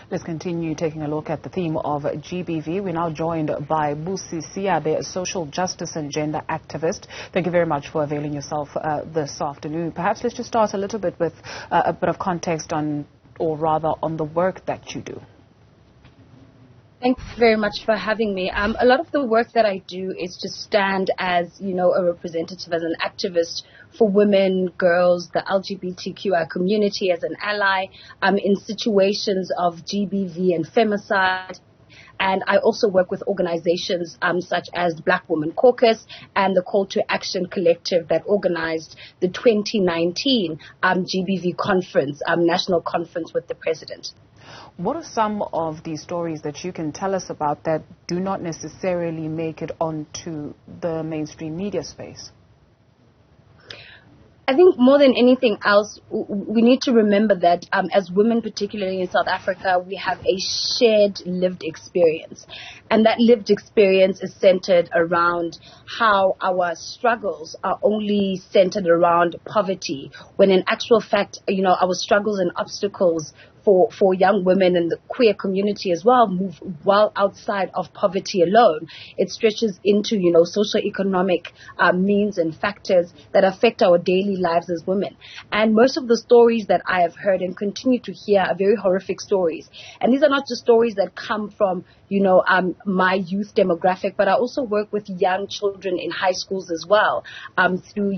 Let's continue taking a look at the theme of GBV. We're now joined by Busi Seabe, a social justice and gender activist. Thank you very much for availing yourself this afternoon. Perhaps let's just start a little bit with a bit of context on, or rather on the work that you do. Thanks very much for having me. A lot of the work that I do is to stand as, a representative, as an activist for women, girls, the LGBTQI community, as an ally in situations of GBV and femicide. And I also work with organizations such as the Black Women Caucus and the Call to Action Collective that organized the 2019 GBV conference, national conference with the president. What are some of the stories that you can tell us about that do not necessarily make it onto the mainstream media space? I think more than anything else, we need to remember that as women, particularly in South Africa, we have a shared lived experience. And that lived experience is centered around how our struggles are only centered around poverty, when in actual fact, our struggles and obstacles for young women and the queer community as well move well outside of poverty alone. It stretches into, socioeconomic means and factors that affect our daily lives as women. And most of the stories that I have heard and continue to hear are very horrific stories. And these are not just stories that come from, my youth demographic, but I also work with young children in high schools as well, through,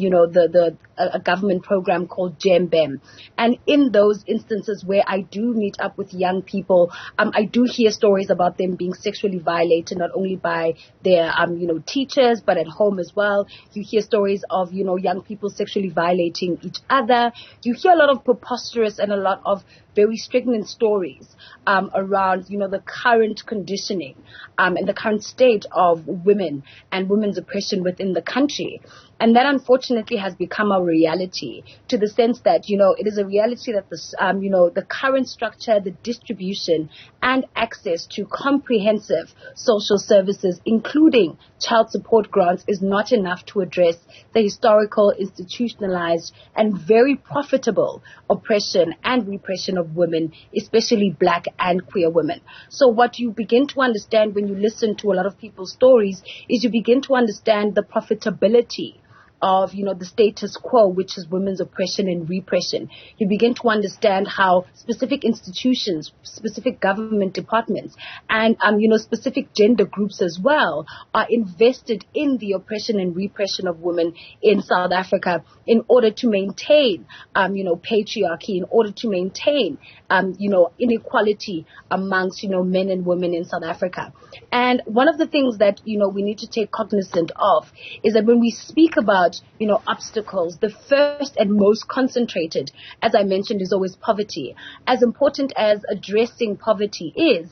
a government program called GEMBEM. And in those instances where I do meet up with young people, I do hear stories about them being sexually violated, not only by their, teachers, but at home as well. You hear stories of, young people sexually violating each other. You hear a lot of preposterous and a lot of very stringent stories around, the current conditioning and the current state of women and women's oppression within the country. And that unfortunately has become our reality, to the sense that, it is a reality that the current structure, the distribution and access to comprehensive social services, including child support grants, is not enough to address the historical, institutionalized and very profitable oppression and repression of women, especially Black and queer women. So what you begin to understand when you listen to a lot of people's stories is you begin to understand the profitability of, the status quo, which is women's oppression and repression. You begin to understand how specific institutions, specific government departments, and, specific gender groups as well are invested in the oppression and repression of women in South Africa in order to maintain, patriarchy, in order to maintain, inequality amongst, men and women in South Africa. And one of the things that, we need to take cognizant of is that when we speak about obstacles, the first and most concentrated, as I mentioned, is always poverty. As important as addressing poverty is,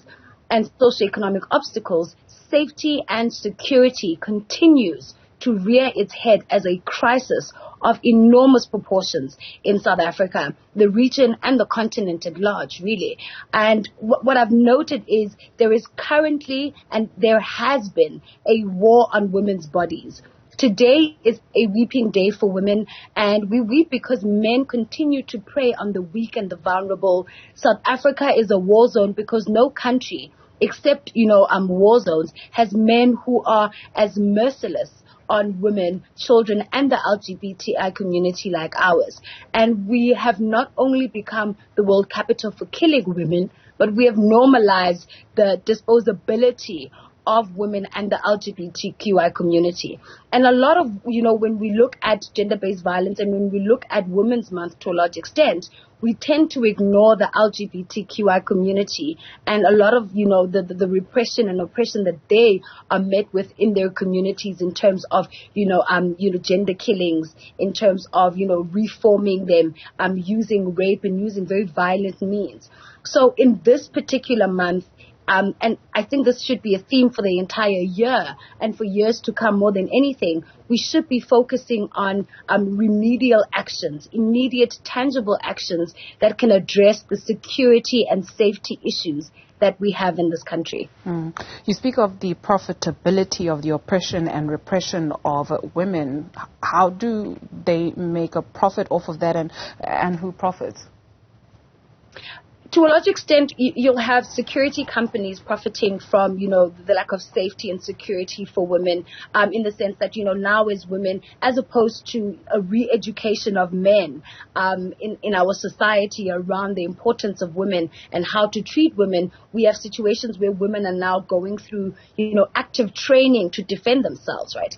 and socioeconomic obstacles, safety and security continues to rear its head as a crisis of enormous proportions in South Africa, the region and the continent at large, really. And what I've noted is there is currently, and there has been, a war on women's bodies. Today is a weeping day for women, and we weep because men continue to prey on the weak and the vulnerable. South Africa is a war zone because no country, except, war zones, has men who are as merciless on women, children, and the LGBTI community like ours. And we have not only become the world capital for killing women, but we have normalized the disposability of women and the LGBTQI community. And a lot of, when we look at gender-based violence and when we look at Women's Month to a large extent, we tend to ignore the LGBTQI community and a lot of, the repression and oppression that they are met with in their communities in terms of, gender killings, in terms of, reforming them, using rape and using very violent means. So in this particular month, and I think this should be a theme for the entire year and for years to come more than anything. We should be focusing on remedial actions, immediate, tangible actions that can address the security and safety issues that we have in this country. You speak of the profitability of the oppression and repression of women. How do they make a profit off of that, and who profits? To a large extent, you'll have security companies profiting from, the lack of safety and security for women, in the sense that, now as women, as opposed to a re-education of men, in our society around the importance of women and how to treat women, we have situations where women are now going through, active training to defend themselves, right?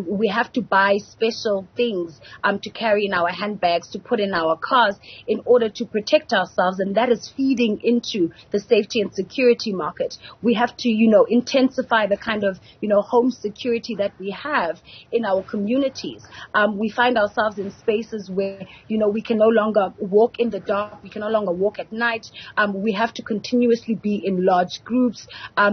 We have to buy special things, to carry in our handbags, to put in our cars in order to protect ourselves, and that is feeding into the safety and security market. We have to, intensify the kind of, home security that we have in our communities. We find ourselves in spaces where, we can no longer walk in the dark. We can no longer walk at night. We have to continuously be in large groups.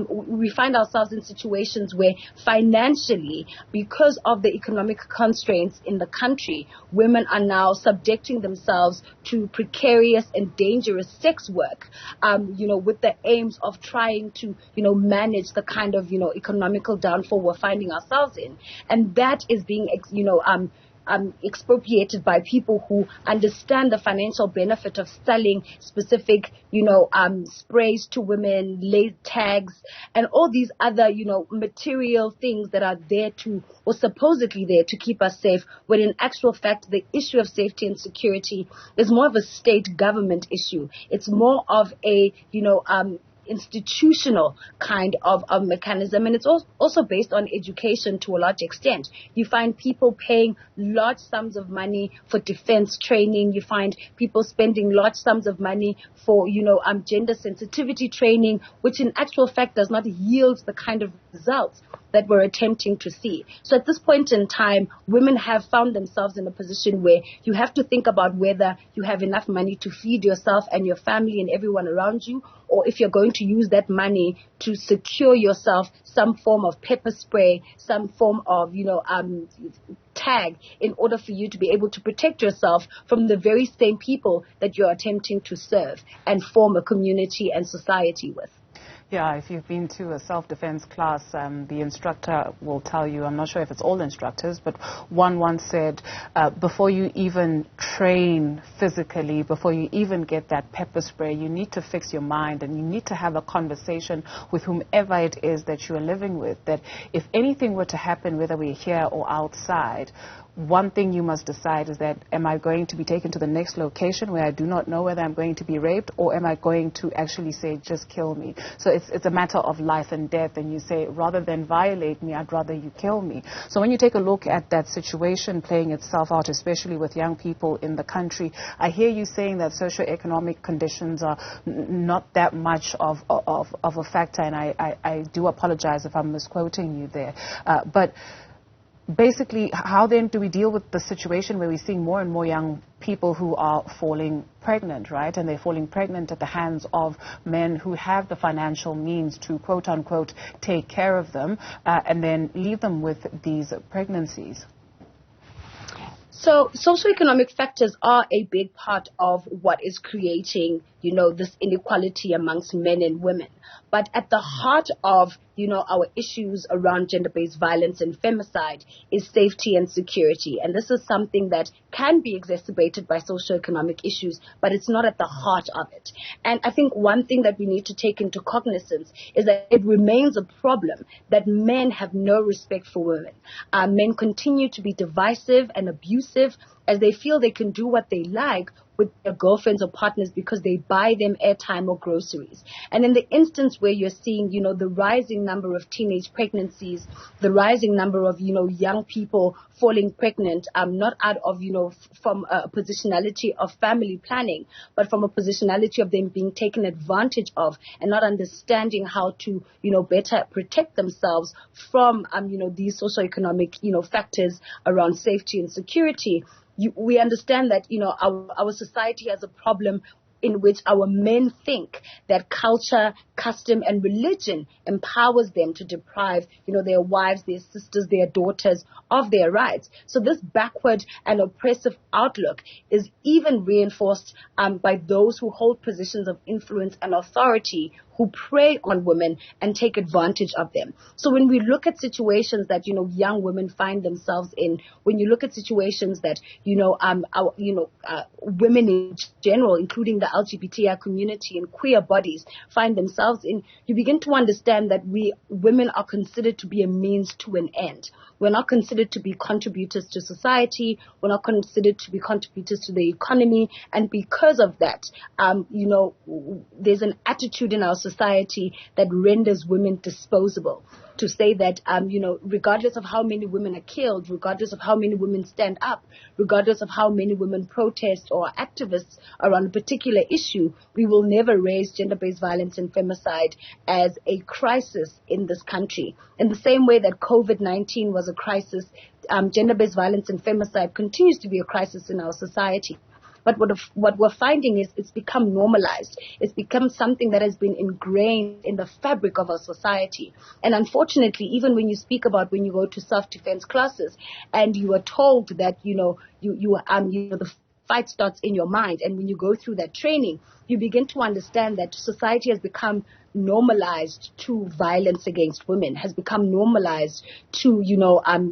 We find ourselves in situations where financially, because of the economic constraints in the country, women are now subjecting themselves to precarious and dangerous sex work, with the aims of trying to, manage the kind of, economical downfall we're finding ourselves in. And that is being, expropriated by people who understand the financial benefit of selling specific, sprays to women, laid tags, and all these other, material things that are there to, or supposedly there to keep us safe, when in actual fact, the issue of safety and security is more of a state government issue. It's more of a, institutional kind of mechanism, and it's also based on education to a large extent. You find people paying large sums of money for defense training. You find people spending large sums of money for, gender sensitivity training, which in actual fact does not yield the kind of results that we're attempting to see. So at this point in time, women have found themselves in a position where you have to think about whether you have enough money to feed yourself and your family and everyone around you, or if you're going to use that money to secure yourself some form of pepper spray, some form of, tag, in order for you to be able to protect yourself from the very same people that you're attempting to serve and form a community and society with. Yeah, if you've been to a self-defense class, the instructor will tell you, I'm not sure if it's all instructors, but one once said, before you even train physically, before you even get that pepper spray, you need to fix your mind, and you need to have a conversation with whomever it is that you are living with, that if anything were to happen, whether we're here or outside, one thing you must decide is that, am I going to be taken to the next location where I do not know whether I'm going to be raped, or am I going to actually say, just kill me? So it's a matter of life and death, and you say, rather than violate me, I'd rather you kill me. So when you take a look at that situation playing itself out, especially with young people in the country, I hear you saying that socioeconomic conditions are not that much of a factor, and I do apologize if I'm misquoting you there. But basically, how then do we deal with the situation where we're seeing more and more young people who are falling pregnant, right? And they're falling pregnant at the hands of men who have the financial means to, quote unquote, take care of them, and then leave them with these pregnancies. So socioeconomic factors are a big part of what is creating, this inequality amongst men and women. But at the heart of, our issues around gender-based violence and femicide is safety and security. And this is something that can be exacerbated by socioeconomic issues, but it's not at the heart of it. And I think one thing that we need to take into cognizance is that it remains a problem that men have no respect for women. Men continue to be divisive and abusive as they feel they can do what they like with their girlfriends or partners because they buy them airtime or groceries. And in the instance where you're seeing, the rising number of teenage pregnancies, the rising number of, young people falling pregnant, not out of, from a positionality of family planning, but from a positionality of them being taken advantage of and not understanding how to, better protect themselves from, these socioeconomic, factors around safety and security. We understand that, our society has a problem in which our men think that culture, custom, and religion empowers them to deprive, their wives, their sisters, their daughters of their rights. So this backward and oppressive outlook is even reinforced by those who hold positions of influence and authority, who prey on women and take advantage of them. So when we look at situations that, young women find themselves in, when you look at situations that, women in general, including the LGBTI community and queer bodies find themselves in, you begin to understand that women are considered to be a means to an end. We're not considered to be contributors to society. We're not considered to be contributors to the economy. And because of that, there's an attitude in our society that renders women disposable. To say that, regardless of how many women are killed, regardless of how many women stand up, regardless of how many women protest or are activists around a particular issue, we will never raise gender-based violence and femicide as a crisis in this country. In the same way that COVID-19 was a crisis, gender-based violence and femicide continues to be a crisis in our society. But what we're finding is it's become normalized. It's become something that has been ingrained in the fabric of our society. And unfortunately, even when you speak about when you go to self-defense classes and you are told that, the fight starts in your mind. And when you go through that training, you begin to understand that society has become normalized to violence against women, has become normalized to,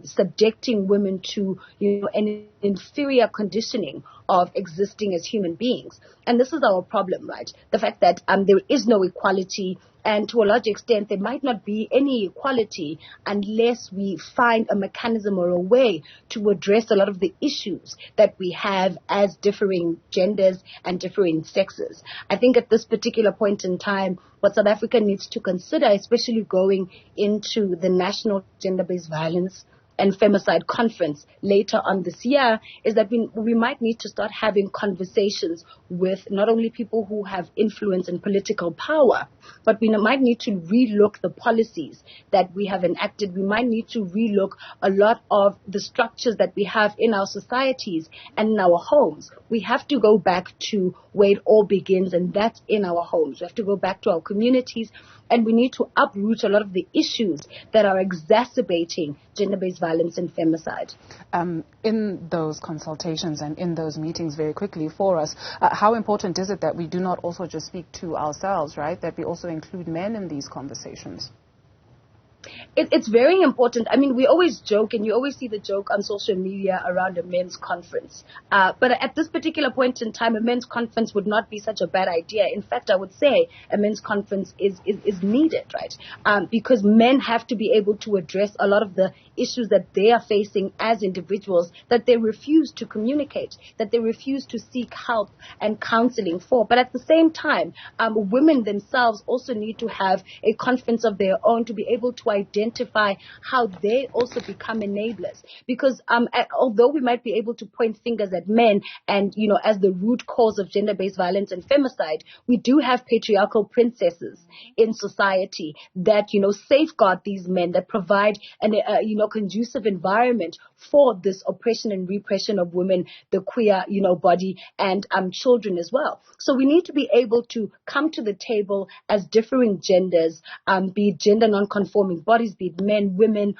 subjecting women to, an inferior conditioning of existing as human beings. And this is our problem, right? The fact that there is no equality, and to a large extent, there might not be any equality unless we find a mechanism or a way to address a lot of the issues that we have as differing genders and differing sexes. I think at this particular point in time, what South Africa needs to consider, especially going into the National Gender-Based Violence and Femicide Conference later on this year, is that we might need to start having conversations with not only people who have influence and political power, but we might need to relook the policies that we have enacted. We might need to relook a lot of the structures that we have in our societies and in our homes. We have to go back to where it all begins, and that's in our homes. We have to go back to our communities, and we need to uproot a lot of the issues that are exacerbating gender-based violence and femicide. In those consultations and in those meetings, very quickly for us, how important is it that we do not also just speak to ourselves, right? That we also include men in these conversations? It's very important. I mean, we always joke, and you always see the joke on social media around a men's conference. But at this particular point in time, a men's conference would not be such a bad idea. In fact, I would say a men's conference is needed, right? Because men have to be able to address a lot of the issues that they are facing as individuals that they refuse to communicate, that they refuse to seek help and counseling for. But at the same time, women themselves also need to have a conference of their own to be able to identify how they also become enablers. Because although we might be able to point fingers at men and, as the root cause of gender-based violence and femicide, we do have patriarchal princesses in society that, safeguard these men, that provide an, conducive environment for this oppression and repression of women, the queer, body, and children as well. So we need to be able to come to the table as differing genders, be it gender non-conforming bodies, be it men, women,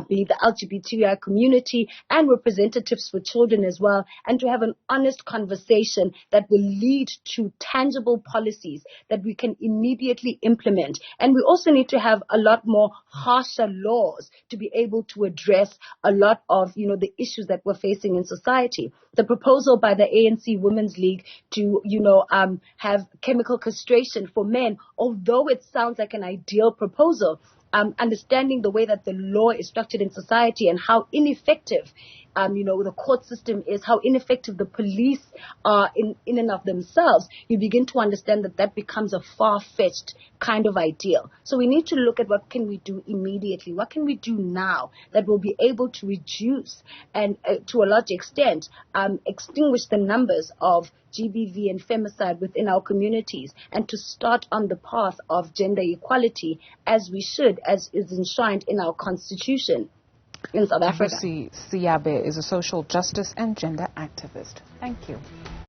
be it the LGBTI community, and representatives for children as well, and to have an honest conversation that will lead to tangible policies that we can immediately implement. And we also need to have a lot more harsher laws to be able to address a lot of, the issues that we're facing in society. The proposal by the ANC Women's League to, have chemical castration for men, although it sounds like an ideal proposal, understanding the way that the law is structured in society and how ineffective, the court system is, how ineffective the police are in and of themselves, you begin to understand that becomes a far-fetched kind of ideal. So we need to look at what can we do immediately, what can we do now that will be able to reduce and to a large extent extinguish the numbers of GBV and femicide within our communities, and to start on the path of gender equality as we should, as is enshrined in our constitution in South Africa. Busi Seabe is a social justice and gender activist. Thank you.